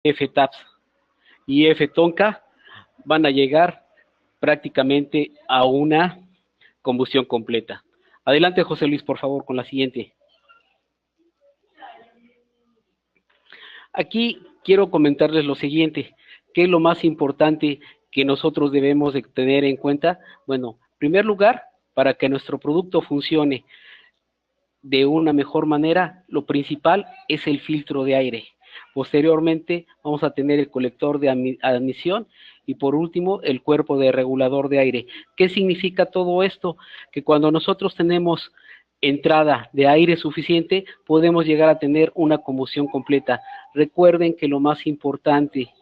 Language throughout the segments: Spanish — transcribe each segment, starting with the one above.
F-TAPS y F-TONCA van a llegar prácticamente a una combustión completa. Adelante, José Luis, por favor, con la siguiente. Aquí quiero comentarles lo siguiente, ¿qué es lo más importante que nosotros debemos de tener en cuenta? Bueno, en primer lugar, para que nuestro producto funcione de una mejor manera, lo principal es el filtro de aire. Posteriormente vamos a tener el colector de admisión y por último el cuerpo de regulador de aire. ¿Qué significa todo esto? Que cuando nosotros tenemos entrada de aire suficiente, podemos llegar a tener una combustión completa. Recuerden que lo más importante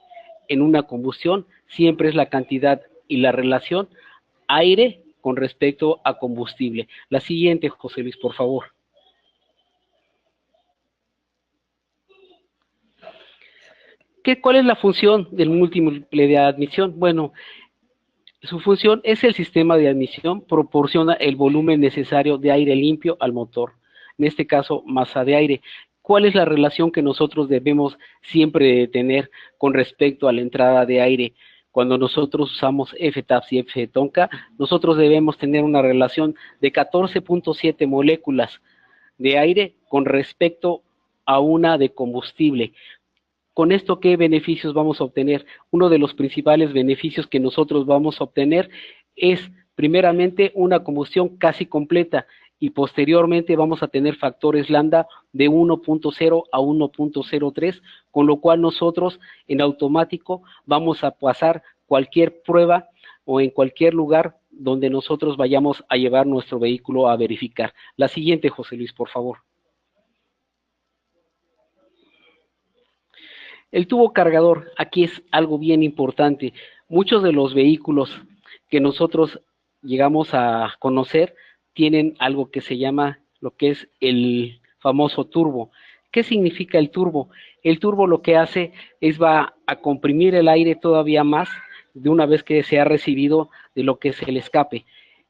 en una combustión siempre es la cantidad y la relación aire con respecto a combustible. La siguiente, José Luis, por favor. ¿Cuál es la función del múltiple de admisión? Bueno, su función es el sistema de admisión, proporciona el volumen necesario de aire limpio al motor, en este caso masa de aire. ¿Cuál es la relación que nosotros debemos siempre tener con respecto a la entrada de aire? Cuando nosotros usamos F-TAPS y F-TONCA, nosotros debemos tener una relación de 14.7 moléculas de aire con respecto a una de combustible. Con esto, ¿qué beneficios vamos a obtener? Uno de los principales beneficios que nosotros vamos a obtener es, primeramente, una combustión casi completa y posteriormente vamos a tener factores lambda de 1.0 a 1.03, con lo cual nosotros en automático vamos a pasar cualquier prueba o en cualquier lugar donde nosotros vayamos a llevar nuestro vehículo a verificar. La siguiente, José Luis, por favor. El tubo cargador, aquí es algo bien importante. Muchos de los vehículos que nosotros llegamos a conocer tienen algo que se llama lo que es el famoso turbo. ¿Qué significa el turbo? El turbo lo que hace es va a comprimir el aire todavía más de una vez que se ha recibido de lo que es el escape.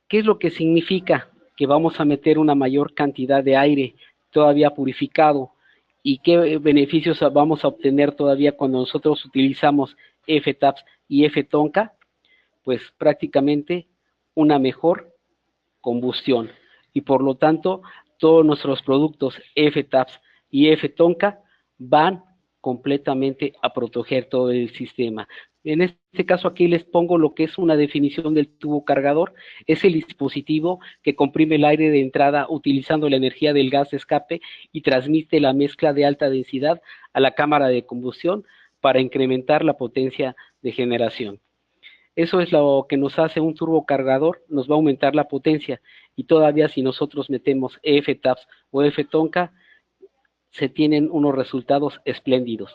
¿Qué es lo que significa? Que vamos a meter una mayor cantidad de aire todavía purificado. ¿Y qué beneficios vamos a obtener todavía cuando nosotros utilizamos F-TAPS y F-TONCA? Pues prácticamente una mejor combustión y por lo tanto todos nuestros productos F-TAPS y F-TONCA van completamente a proteger todo el sistema. En este caso aquí les pongo lo que es una definición del tubo cargador. Es el dispositivo que comprime el aire de entrada utilizando la energía del gas de escape y transmite la mezcla de alta densidad a la cámara de combustión para incrementar la potencia de generación. Eso es lo que nos hace un turbocargador, nos va a aumentar la potencia y todavía si nosotros metemos F-TAPS o F-TONCA, se tienen unos resultados espléndidos.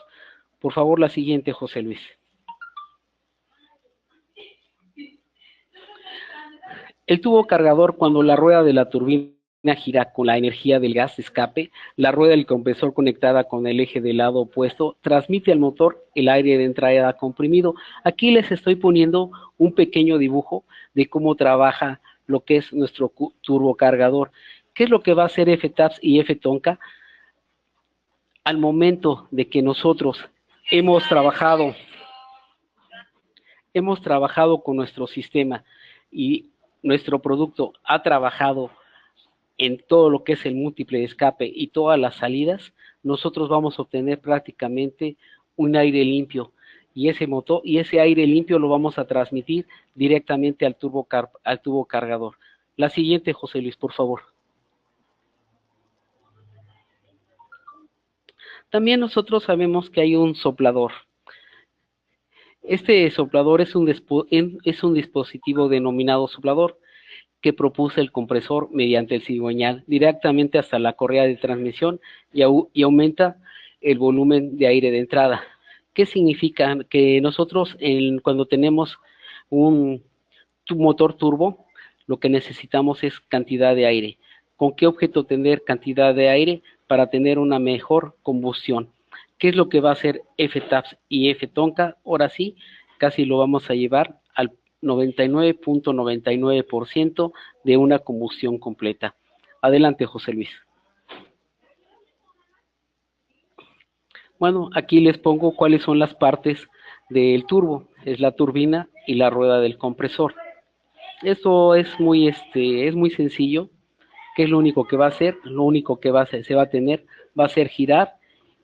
Por favor, la siguiente, José Luis. El tubo cargador, cuando la rueda de la turbina gira con la energía del gas de escape, la rueda del compresor conectada con el eje del lado opuesto transmite al motor el aire de entrada comprimido. Aquí les estoy poniendo un pequeño dibujo de cómo trabaja lo que es nuestro turbocargador. ¿Qué es lo que va a hacer F-TAPS y F-TONCA? Al momento de que nosotros hemos trabajado con nuestro sistema y nuestro producto ha trabajado en todo lo que es el múltiple de escape y todas las salidas, nosotros vamos a obtener prácticamente un aire limpio y ese aire limpio lo vamos a transmitir directamente al tubo cargador. La siguiente, José Luis, por favor. También nosotros sabemos que hay un soplador. Este soplador es un dispositivo denominado soplador que propuso el compresor mediante el cigüeñal directamente hasta la correa de transmisión y aumenta el volumen de aire de entrada. ¿Qué significa? Que nosotros cuando tenemos un motor turbo, lo que necesitamos es cantidad de aire. ¿Con qué objeto tener cantidad de aire? Para tener una mejor combustión. ¿Qué es lo que va a hacer F-TAPS y F-TONCA? Ahora sí, casi lo vamos a llevar al 99.99% de una combustión completa. Adelante, José Luis. Bueno, aquí les pongo cuáles son las partes del turbo. Es la turbina y la rueda del compresor. Esto es muy sencillo. ¿Qué es lo único que va a hacer? Lo único que se va a tener va a ser girar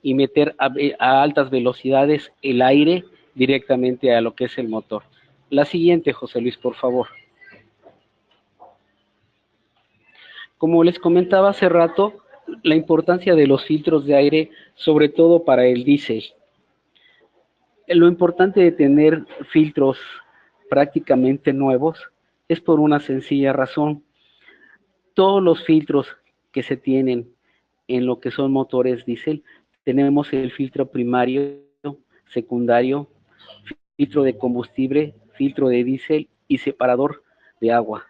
y meter a altas velocidades el aire directamente a lo que es el motor. La siguiente, José Luis, por favor. Como les comentaba hace rato, la importancia de los filtros de aire, sobre todo para el diésel. Lo importante de tener filtros prácticamente nuevos es por una sencilla razón. Todos los filtros que se tienen en lo que son motores diésel, tenemos el filtro primario, secundario, filtro de combustible, filtro de diésel y separador de agua.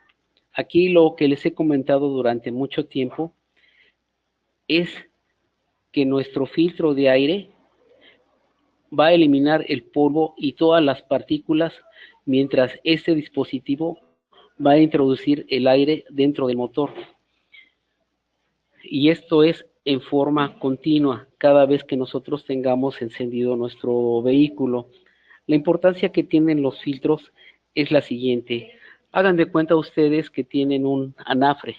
Aquí lo que les he comentado durante mucho tiempo es que nuestro filtro de aire va a eliminar el polvo y todas las partículas mientras este dispositivo va a introducir el aire dentro del motor. Y esto es en forma continua cada vez que nosotros tengamos encendido nuestro vehículo. La importancia que tienen los filtros es la siguiente. Hagan de cuenta ustedes que tienen un anafre,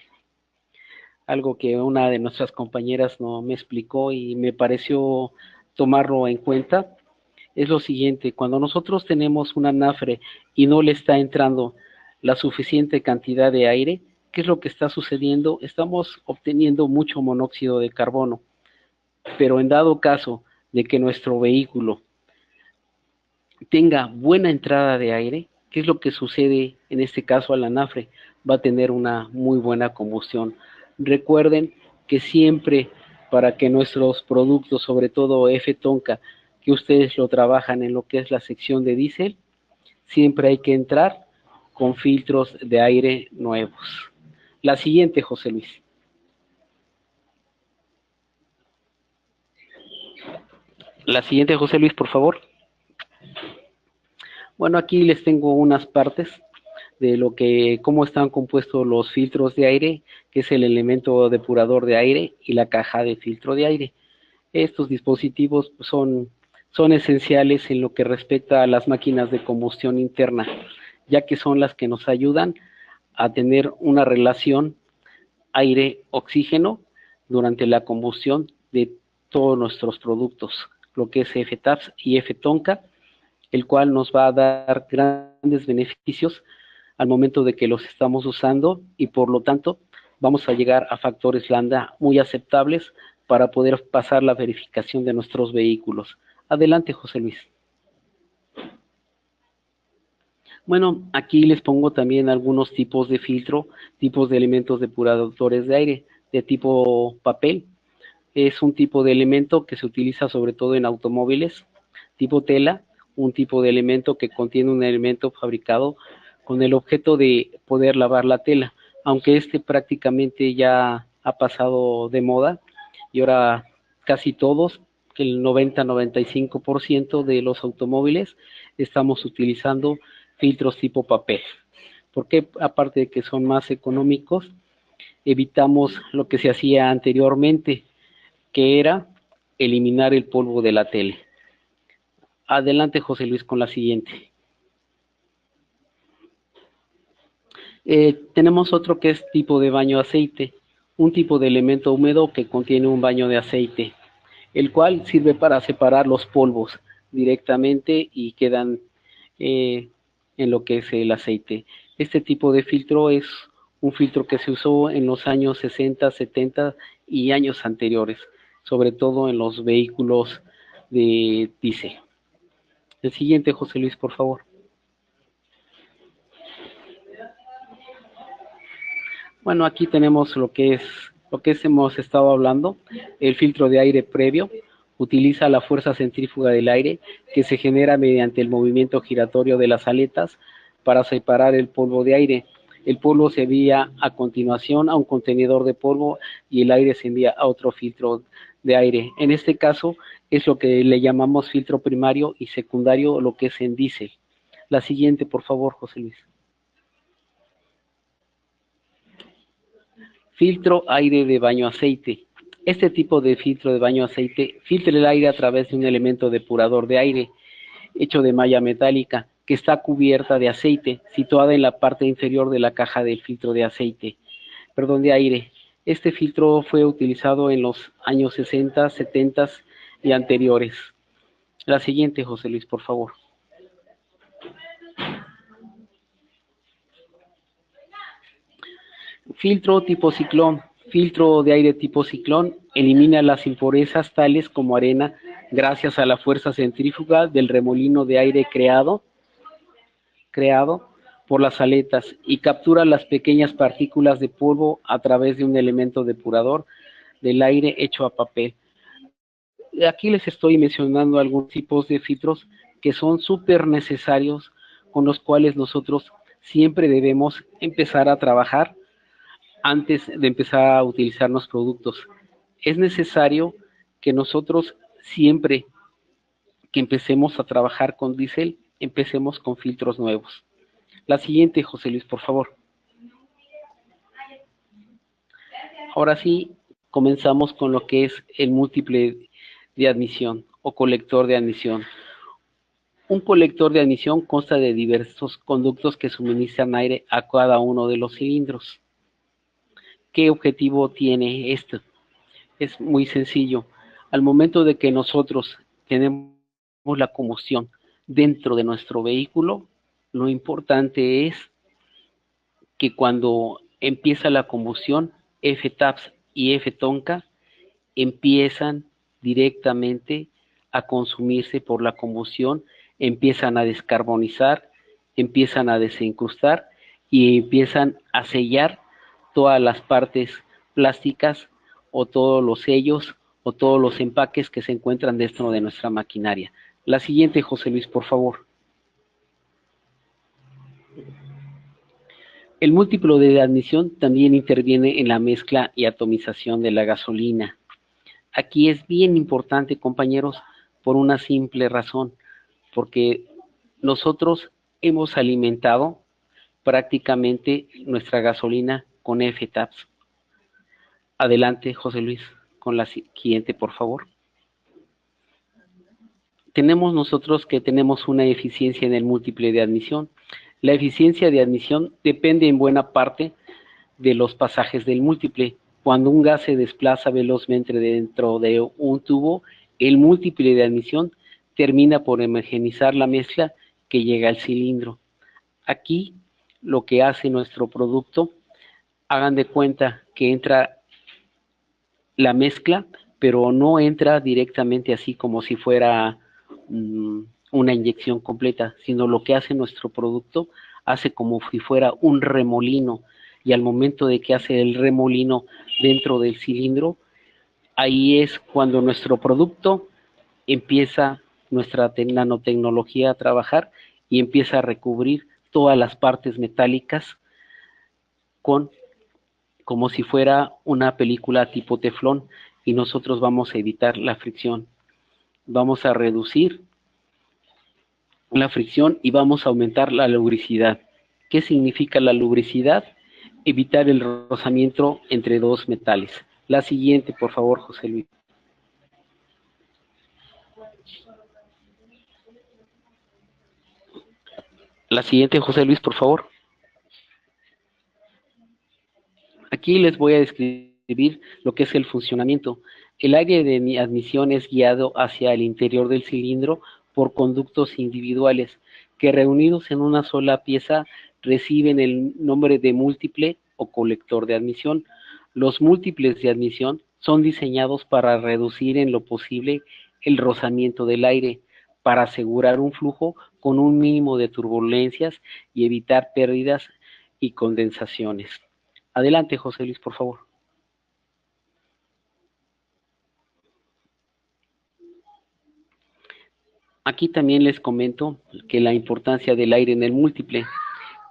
algo que una de nuestras compañeras no me explicó y me pareció tomarlo en cuenta. Es lo siguiente, cuando nosotros tenemos un anafre y no le está entrando la suficiente cantidad de aire, ¿qué es lo que está sucediendo? Estamos obteniendo mucho monóxido de carbono, pero en dado caso de que nuestro vehículo tenga buena entrada de aire, ¿qué es lo que sucede en este caso al anafre? Va a tener una muy buena combustión. Recuerden que siempre para que nuestros productos, sobre todo F-Tonka, que ustedes lo trabajan en lo que es la sección de diésel, siempre hay que entrar con filtros de aire nuevos. La siguiente, José Luis. La siguiente, José Luis, por favor. Bueno, aquí les tengo unas partes de lo que, cómo están compuestos los filtros de aire, que es el elemento depurador de aire y la caja de filtro de aire. Estos dispositivos son esenciales en lo que respecta a las máquinas de combustión interna, ya que son las que nos ayudan a tener una relación aire-oxígeno durante la combustión de todos nuestros productos, lo que es F-TAPS y F-TONCA, el cual nos va a dar grandes beneficios al momento de que los estamos usando y por lo tanto vamos a llegar a factores lambda muy aceptables para poder pasar la verificación de nuestros vehículos. Adelante, José Luis. Bueno, aquí les pongo también algunos tipos de filtro, tipos de elementos depuradores de aire, de tipo papel. Es un tipo de elemento que se utiliza sobre todo en automóviles, tipo tela, un tipo de elemento que contiene un elemento fabricado con el objeto de poder lavar la tela, aunque este prácticamente ya ha pasado de moda y ahora casi todos, el 90-95% de los automóviles estamos utilizando filtros tipo papel, porque aparte de que son más económicos, evitamos lo que se hacía anteriormente, que era eliminar el polvo de la tele. Adelante, José Luis, con la siguiente. Tenemos otro que es tipo de baño aceite, un tipo de elemento húmedo que contiene un baño de aceite, el cual sirve para separar los polvos directamente y quedan en lo que es el aceite. Este tipo de filtro es un filtro que se usó en los años 60, 70 y años anteriores, sobre todo en los vehículos de diésel. El siguiente, José Luis, por favor. Bueno, aquí tenemos lo que hemos estado hablando, el filtro de aire previo. Utiliza la fuerza centrífuga del aire que se genera mediante el movimiento giratorio de las aletas para separar el polvo de aire. El polvo se envía a continuación a un contenedor de polvo y el aire se envía a otro filtro de aire. En este caso es lo que le llamamos filtro primario y secundario, lo que es en diésel. La siguiente, por favor, José Luis. Filtro aire de baño aceite. Este tipo de filtro de baño aceite filtra el aire a través de un elemento depurador de aire hecho de malla metálica que está cubierta de aceite, situada en la parte inferior de la caja del filtro de aceite, de aire. Este filtro fue utilizado en los años 60, 70 y anteriores. La siguiente, José Luis, por favor. Filtro tipo ciclón. Filtro de aire tipo ciclón elimina las impurezas tales como arena gracias a la fuerza centrífuga del remolino de aire creado por las aletas y captura las pequeñas partículas de polvo a través de un elemento depurador del aire hecho a papel. Aquí les estoy mencionando algunos tipos de filtros que son súper necesarios, con los cuales nosotros siempre debemos empezar a trabajar antes de empezar a utilizar los productos. Es necesario que nosotros siempre que empecemos a trabajar con diésel, empecemos con filtros nuevos. La siguiente, José Luis, por favor. Ahora sí, comenzamos con lo que es el múltiple de admisión o colector de admisión. Un colector de admisión consta de diversos conductos que suministran aire a cada uno de los cilindros. ¿Qué objetivo tiene esto? Es muy sencillo. Al momento de que nosotros tenemos la combustión dentro de nuestro vehículo, lo importante es que cuando empieza la combustión, F-TAPS y F-TONCA empiezan directamente a consumirse por la combustión, empiezan a descarbonizar, empiezan a desincrustar y empiezan a sellar todas las partes plásticas o todos los sellos o todos los empaques que se encuentran dentro de nuestra maquinaria. La siguiente, José Luis, por favor. El múltiplo de admisión también interviene en la mezcla y atomización de la gasolina. Aquí es bien importante, compañeros, por una simple razón, porque nosotros hemos alimentado prácticamente nuestra gasolina con F-TAPS. Adelante, José Luis, con la siguiente, por favor. Tenemos una eficiencia en el múltiple de admisión. La eficiencia de admisión depende en buena parte de los pasajes del múltiple. Cuando un gas se desplaza velozmente dentro de un tubo, el múltiple de admisión termina por homogeneizar la mezcla que llega al cilindro. Aquí lo que hace nuestro producto, hagan de cuenta que entra la mezcla, pero no entra directamente así como si fuera una inyección completa, sino lo que hace nuestro producto, hace como si fuera un remolino, y al momento de que hace el remolino dentro del cilindro, ahí es cuando nuestro producto empieza nuestra nanotecnología a trabajar y empieza a recubrir todas las partes metálicas con como si fuera una película tipo teflón, y nosotros vamos a evitar la fricción. Vamos a reducir la fricción y vamos a aumentar la lubricidad. ¿Qué significa la lubricidad? Evitar el rozamiento entre dos metales. La siguiente, por favor, José Luis. La siguiente, José Luis, por favor. Aquí les voy a describir lo que es el funcionamiento. El aire de admisión es guiado hacia el interior del cilindro por conductos individuales que reunidos en una sola pieza reciben el nombre de múltiple o colector de admisión. Los múltiples de admisión son diseñados para reducir en lo posible el rozamiento del aire, para asegurar un flujo con un mínimo de turbulencias y evitar pérdidas y condensaciones. Adelante, José Luis, por favor. Aquí también les comento que la importancia del aire en el múltiple.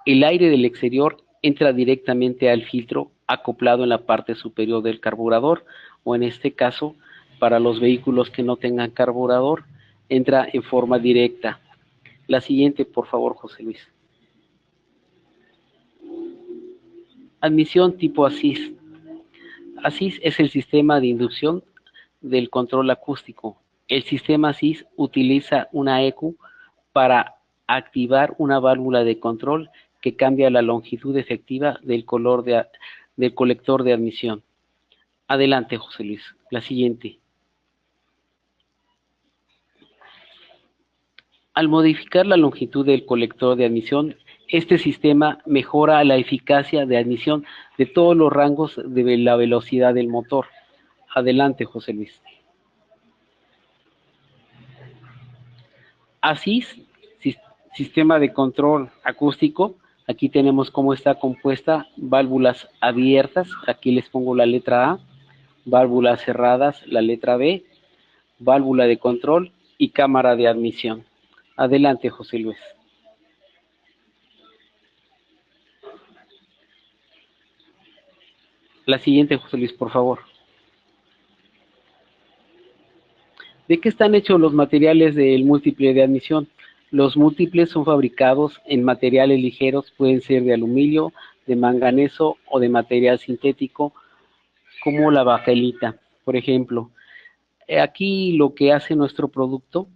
El aire del exterior entra directamente al filtro acoplado en la parte superior del carburador, o en este caso, para los vehículos que no tengan carburador, entra en forma directa. La siguiente, por favor, José Luis. Admisión tipo ASIS. ASIS es el sistema de inducción del control acústico. El sistema ASIS utiliza una ECU para activar una válvula de control que cambia la longitud efectiva del colector de admisión. Adelante, José Luis. La siguiente. Al modificar la longitud del colector de admisión, este sistema mejora la eficacia de admisión de todos los rangos de la velocidad del motor. Adelante, José Luis. ASIS, sistema de control acústico. Aquí tenemos cómo está compuesta: válvulas abiertas, aquí les pongo la letra A, válvulas cerradas, la letra B, válvula de control y cámara de admisión. Adelante, José Luis. La siguiente, José Luis, por favor. ¿De qué están hechos los materiales del múltiple de admisión? Los múltiples son fabricados en materiales ligeros, pueden ser de aluminio, de manganeso o de material sintético, como la bakelita, por ejemplo. Aquí lo que hace nuestro producto,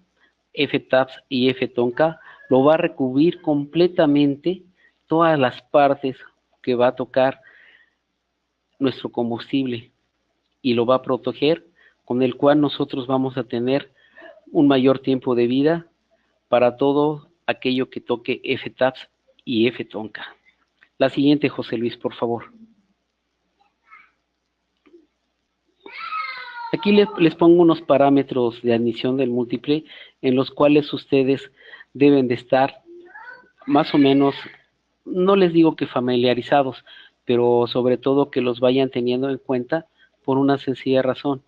F-Tabs y F-Tonka, lo va a recubrir completamente todas las partes que va a tocar nuestro combustible y lo va a proteger, con el cual nosotros vamos a tener un mayor tiempo de vida para todo aquello que toque F-Tabs y F-Tonka. La siguiente, José Luis, por favor. Aquí les pongo unos parámetros de admisión del múltiple en los cuales ustedes deben de estar más o menos, no les digo que familiarizados, pero sobre todo que los vayan teniendo en cuenta por una sencilla razón,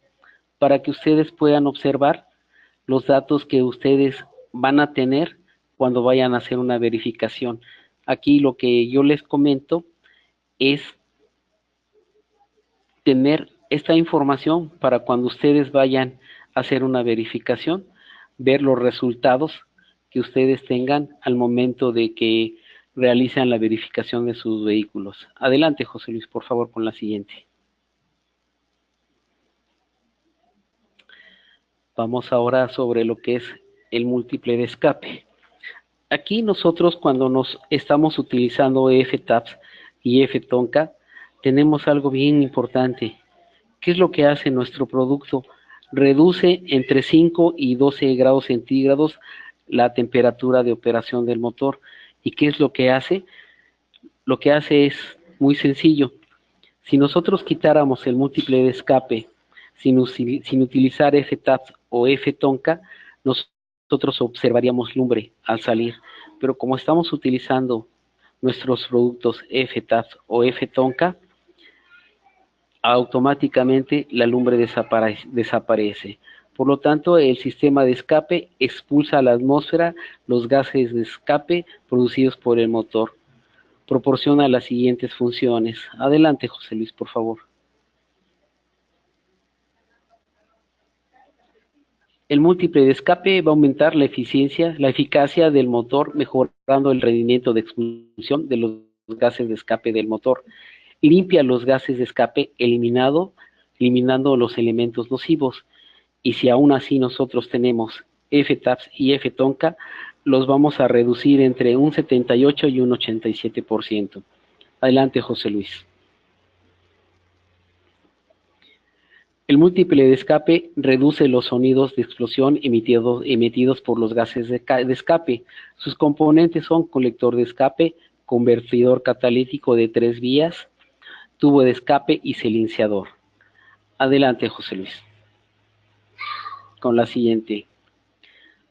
para que ustedes puedan observar los datos que ustedes van a tener cuando vayan a hacer una verificación. Aquí lo que yo les comento es tener esta información para cuando ustedes vayan a hacer una verificación, ver los resultados que ustedes tengan al momento de que realicen la verificación de sus vehículos. Adelante, José Luis, por favor, con la siguiente. Vamos ahora sobre lo que es el múltiple de escape. Aquí nosotros cuando nos estamos utilizando F-Tabs y F-Tonka, tenemos algo bien importante. ¿Qué es lo que hace nuestro producto? Reduce entre 5 y 12 grados centígrados la temperatura de operación del motor. ¿Y qué es lo que hace? Lo que hace es muy sencillo. Si nosotros quitáramos el múltiple de escape sin utilizar F-Tabs o F-Tonka, nosotros observaríamos lumbre al salir. Pero como estamos utilizando nuestros productos F-Tabs o F-Tonka, automáticamente la lumbre desaparece. Por lo tanto, el sistema de escape expulsa a la atmósfera los gases de escape producidos por el motor. Proporciona las siguientes funciones. Adelante, José Luis, por favor. El múltiple de escape va a aumentar la eficacia del motor, mejorando el rendimiento de expulsión de los gases de escape del motor. Limpia los gases de escape eliminando los elementos nocivos. Y si aún así nosotros tenemos F-Tabs y F-Tonka, los vamos a reducir entre un 78 y un 87%. Adelante, José Luis. El múltiple de escape reduce los sonidos de explosión emitidos por los gases de escape. Sus componentes son colector de escape, convertidor catalítico de 3 vías, tubo de escape y silenciador. Adelante, José Luis. Con la siguiente.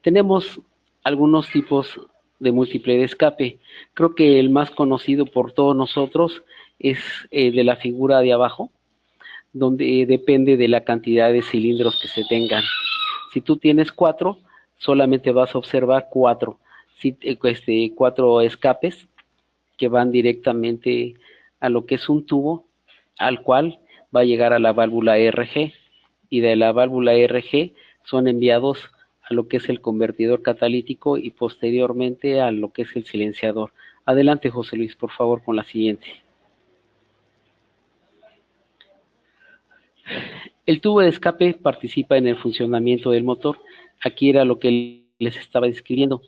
Tenemos algunos tipos de múltiple de escape. Creo que el más conocido por todos nosotros es de la figura de abajo, donde depende de la cantidad de cilindros que se tengan. Si tú tienes 4, solamente vas a observar 4 escapes que van directamente a lo que es un tubo, al cual va a llegar a la válvula RG, y de la válvula RG son enviados a lo que es el convertidor catalítico y posteriormente a lo que es el silenciador. Adelante, José Luis, por favor, con la siguiente. El tubo de escape participa en el funcionamiento del motor. Aquí era lo que les estaba describiendo.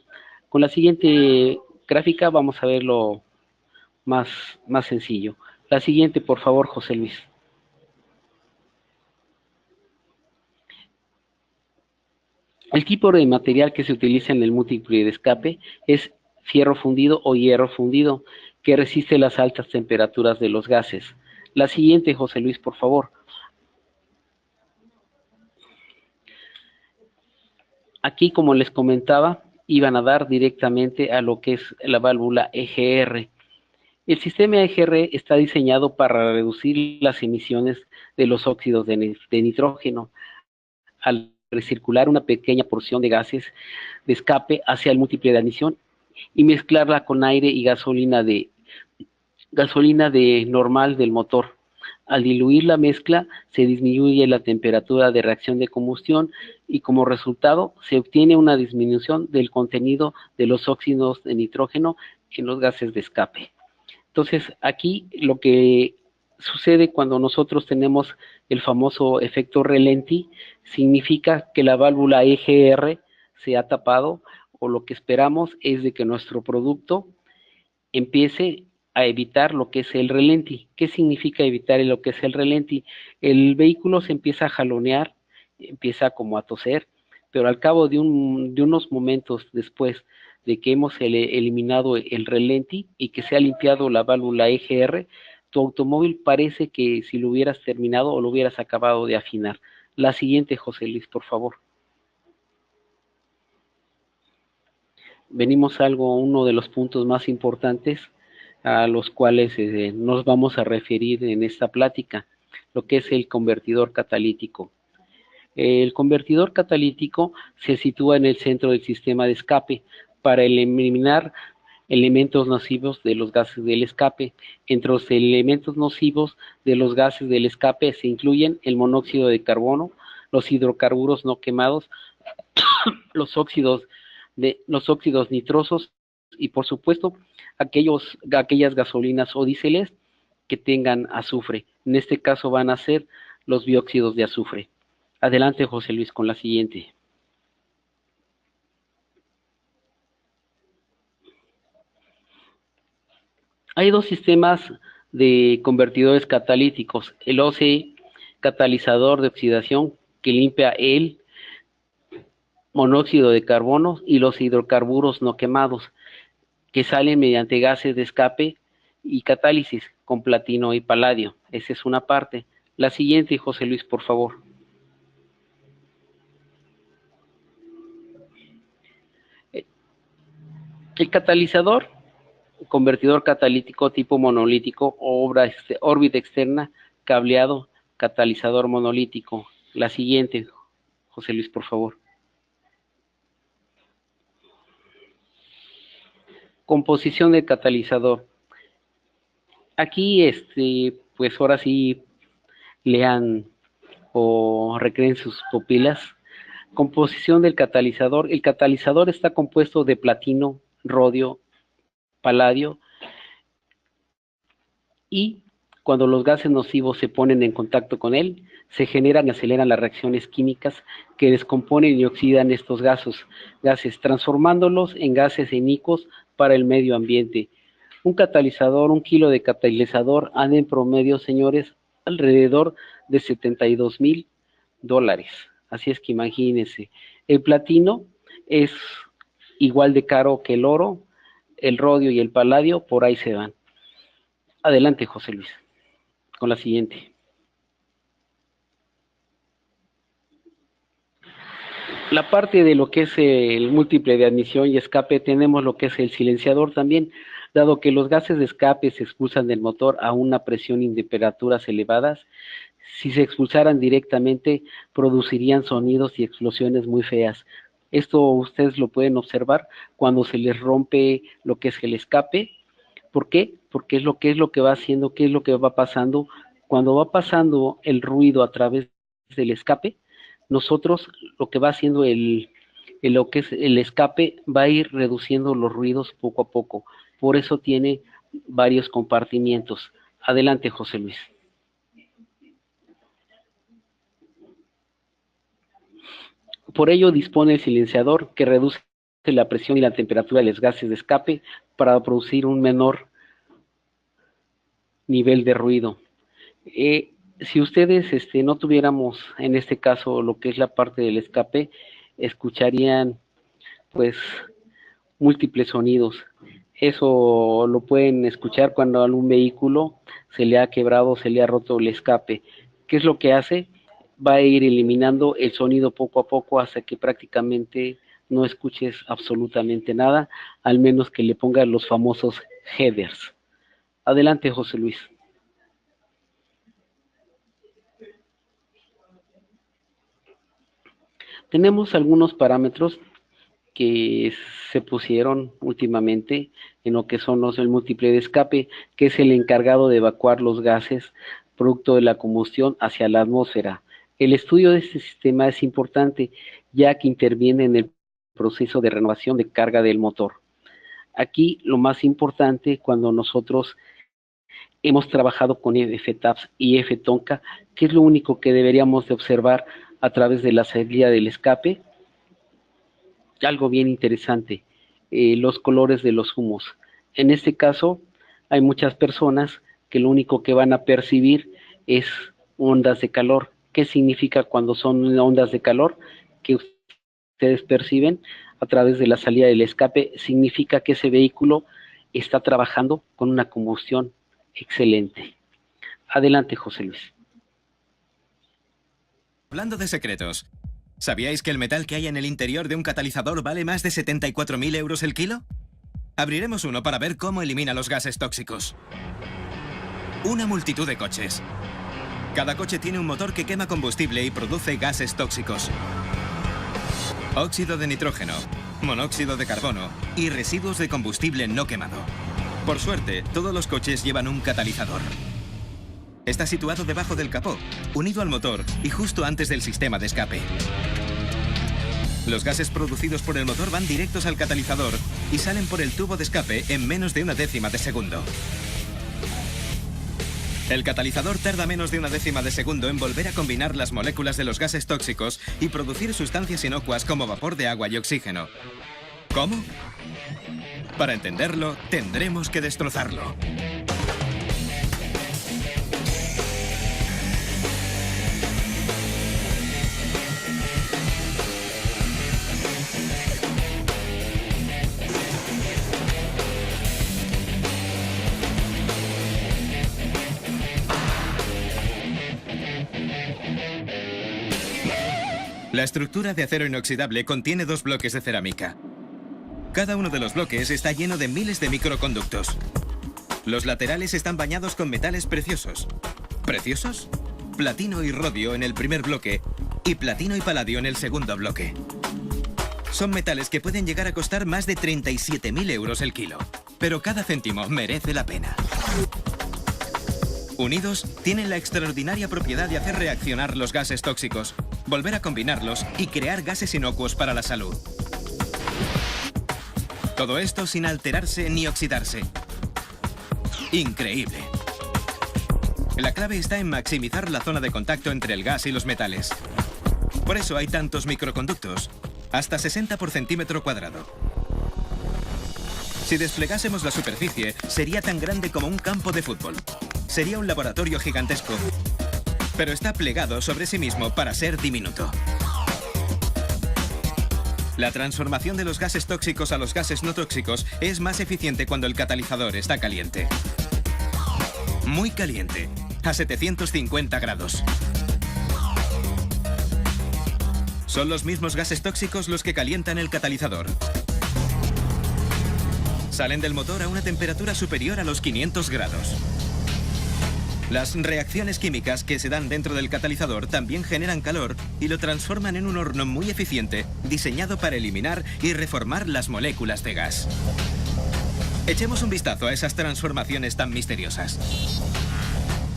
Con la siguiente gráfica vamos a verlo más sencillo. La siguiente, por favor, José Luis. El tipo de material que se utiliza en el múltiple de escape es fierro fundido o hierro fundido, que resiste las altas temperaturas de los gases. La siguiente, José Luis, por favor. Aquí, como les comentaba, iban a dar directamente a lo que es la válvula EGR. El sistema EGR está diseñado para reducir las emisiones de los óxidos de nitrógeno al recircular una pequeña porción de gases de escape hacia el múltiple de admisión y mezclarla con aire y gasolina de normal del motor. Al diluir la mezcla, se disminuye la temperatura de reacción de combustión y como resultado se obtiene una disminución del contenido de los óxidos de nitrógeno en los gases de escape. Entonces, aquí lo que sucede cuando nosotros tenemos el famoso efecto Relenti, significa que la válvula EGR se ha tapado o lo que esperamos es de que nuestro producto empiece a evitar lo que es el relenti. ¿Qué significa evitar lo que es el relenti? El vehículo se empieza a jalonear, empieza como a toser, pero al cabo de unos momentos después de que hemos eliminado el relenti y que se ha limpiado la válvula EGR, tu automóvil parece que si lo hubieras terminado o lo hubieras acabado de afinar. La siguiente, José Luis, por favor. Venimos a uno de los puntos más importantes a los cuales nos vamos a referir en esta plática, lo que es el convertidor catalítico. El convertidor catalítico se sitúa en el centro del sistema de escape para eliminar elementos nocivos de los gases del escape. Entre los elementos nocivos de los gases del escape se incluyen el monóxido de carbono, los hidrocarburos no quemados, los óxidos nitrosos y por supuesto aquellas gasolinas o diéseles que tengan azufre. En este caso van a ser los dióxidos de azufre. Adelante, José Luis, con la siguiente. Hay dos sistemas de convertidores catalíticos. El OC, catalizador de oxidación, que limpia el monóxido de carbono y los hidrocarburos no quemados, que salen mediante gases de escape y catálisis con platino y paladio. Esa es una parte. La siguiente, José Luis, por favor. El catalizador, convertidor catalítico tipo monolítico o órbita externa, cableado, catalizador monolítico. La siguiente, José Luis, por favor. Composición del catalizador. Aquí, pues ahora sí lean o recreen sus pupilas. Composición del catalizador. El catalizador está compuesto de platino, rodio, paladio y cuando los gases nocivos se ponen en contacto con él, se generan y aceleran las reacciones químicas que descomponen y oxidan estos gases, transformándolos en gases inicuos para el medio ambiente. Un kilo de catalizador anda en promedio, señores, alrededor de $72,000. Así es que imagínense. El platino es igual de caro que el oro, el rodio y el paladio, por ahí se van. Adelante, José Luis, con la siguiente. La parte de lo que es el múltiple de admisión y escape, tenemos lo que es el silenciador también, dado que los gases de escape se expulsan del motor a una presión y temperaturas elevadas, si se expulsaran directamente producirían sonidos y explosiones muy feas. Esto ustedes lo pueden observar cuando se les rompe lo que es el escape. ¿Por qué? Porque es lo que va haciendo, qué es lo que va pasando. Cuando va pasando el ruido a través del escape, nosotros lo que va haciendo lo que es el escape va a ir reduciendo los ruidos poco a poco. Por eso tiene varios compartimientos. Adelante, José Luis. Por ello dispone el silenciador, que reduce la presión y la temperatura de los gases de escape para producir un menor nivel de ruido. Si ustedes no tuviéramos en este caso lo que es la parte del escape, escucharían pues múltiples sonidos. Eso lo pueden escuchar cuando a algún vehículo se le ha quebrado, se le ha roto el escape. ¿Qué es lo que hace? Va a ir eliminando el sonido poco a poco hasta que prácticamente no escuches absolutamente nada, al menos que le pongas los famosos headers. Adelante, José Luis. Tenemos algunos parámetros que se pusieron últimamente en lo que son el múltiple de escape, que es el encargado de evacuar los gases producto de la combustión hacia la atmósfera. El estudio de este sistema es importante, ya que interviene en el proceso de renovación de carga del motor. Aquí lo más importante, cuando nosotros hemos trabajado con F-TAPS y F-TONCA, que es lo único que deberíamos de observar a través de la salida del escape, algo bien interesante, los colores de los humos. En este caso, hay muchas personas que lo único que van a percibir es ondas de calor. ¿Qué significa cuando son ondas de calor? Que ustedes perciben a través de la salida del escape, significa que ese vehículo está trabajando con una combustión excelente. Adelante, José Luis. Hablando de secretos, ¿sabíais que el metal que hay en el interior de un catalizador vale más de 74.000 euros el kilo? Abriremos uno para ver cómo elimina los gases tóxicos. Una multitud de coches. Cada coche tiene un motor que quema combustible y produce gases tóxicos. Óxido de nitrógeno, monóxido de carbono y residuos de combustible no quemado. Por suerte, todos los coches llevan un catalizador. Está situado debajo del capó, unido al motor y justo antes del sistema de escape. Los gases producidos por el motor van directos al catalizador y salen por el tubo de escape en menos de 1/10 de segundo. El catalizador tarda menos de 1/10 de segundo en volver a combinar las moléculas de los gases tóxicos y producir sustancias inocuas como vapor de agua y oxígeno. ¿Cómo? Para entenderlo, tendremos que destrozarlo. La estructura de acero inoxidable contiene 2 bloques de cerámica. Cada uno de los bloques está lleno de miles de microconductos. Los laterales están bañados con metales preciosos. ¿Preciosos? Platino y rodio en el primer bloque y platino y paladio en el segundo bloque. Son metales que pueden llegar a costar más de 37.000 euros el kilo, pero cada céntimo merece la pena. Unidos, tienen la extraordinaria propiedad de hacer reaccionar los gases tóxicos, volver a combinarlos y crear gases inocuos para la salud. Todo esto sin alterarse ni oxidarse. Increíble. La clave está en maximizar la zona de contacto entre el gas y los metales. Por eso hay tantos microconductos, hasta 60 por centímetro cuadrado. Si desplegásemos la superficie, sería tan grande como un campo de fútbol. Sería un laboratorio gigantesco, pero está plegado sobre sí mismo para ser diminuto. La transformación de los gases tóxicos a los gases no tóxicos es más eficiente cuando el catalizador está caliente. Muy caliente, a 750 grados. Son los mismos gases tóxicos los que calientan el catalizador. Salen del motor a una temperatura superior a los 500 grados. Las reacciones químicas que se dan dentro del catalizador también generan calor y lo transforman en un horno muy eficiente, diseñado para eliminar y reformar las moléculas de gas. Echemos un vistazo a esas transformaciones tan misteriosas.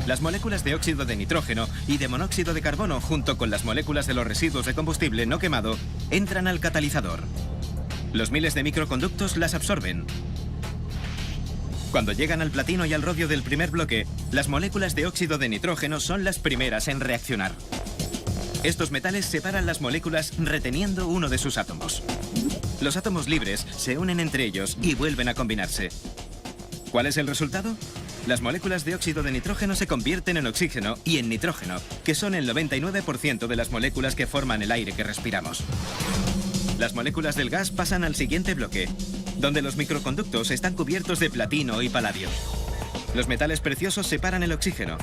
Las moléculas de óxido de nitrógeno y de monóxido de carbono, junto con las moléculas de los residuos de combustible no quemado, entran al catalizador. Los miles de microconductos las absorben. Cuando llegan al platino y al rodio del primer bloque, las moléculas de óxido de nitrógeno son las primeras en reaccionar. Estos metales separan las moléculas reteniendo uno de sus átomos. Los átomos libres se unen entre ellos y vuelven a combinarse. ¿Cuál es el resultado? Las moléculas de óxido de nitrógeno se convierten en oxígeno y en nitrógeno, que son el 99% de las moléculas que forman el aire que respiramos. Las moléculas del gas pasan al siguiente bloque, donde los microconductos están cubiertos de platino y paladio. Los metales preciosos separan el oxígeno.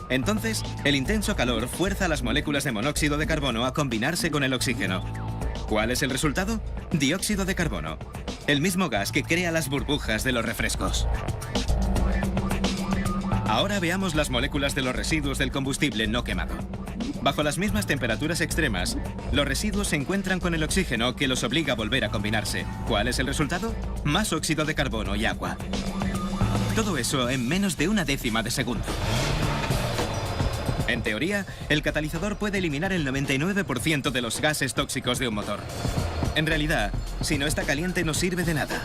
Entonces, el intenso calor fuerza a las moléculas de monóxido de carbono a combinarse con el oxígeno. ¿Cuál es el resultado? Dióxido de carbono, el mismo gas que crea las burbujas de los refrescos. Ahora veamos las moléculas de los residuos del combustible no quemado. Bajo las mismas temperaturas extremas, los residuos se encuentran con el oxígeno que los obliga a volver a combinarse. ¿Cuál es el resultado? Más óxido de carbono y agua. Todo eso en menos de una décima de segundo. En teoría, el catalizador puede eliminar el 99% de los gases tóxicos de un motor. En realidad, si no está caliente no sirve de nada.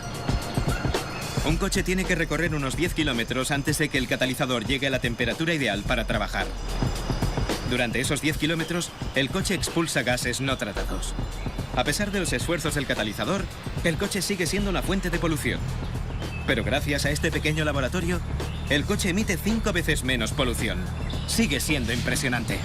Un coche tiene que recorrer unos 10 kilómetros antes de que el catalizador llegue a la temperatura ideal para trabajar. Durante esos 10 kilómetros, el coche expulsa gases no tratados. A pesar de los esfuerzos del catalizador, el coche sigue siendo una fuente de polución. Pero gracias a este pequeño laboratorio, el coche emite 5 veces menos polución. Sigue siendo impresionante.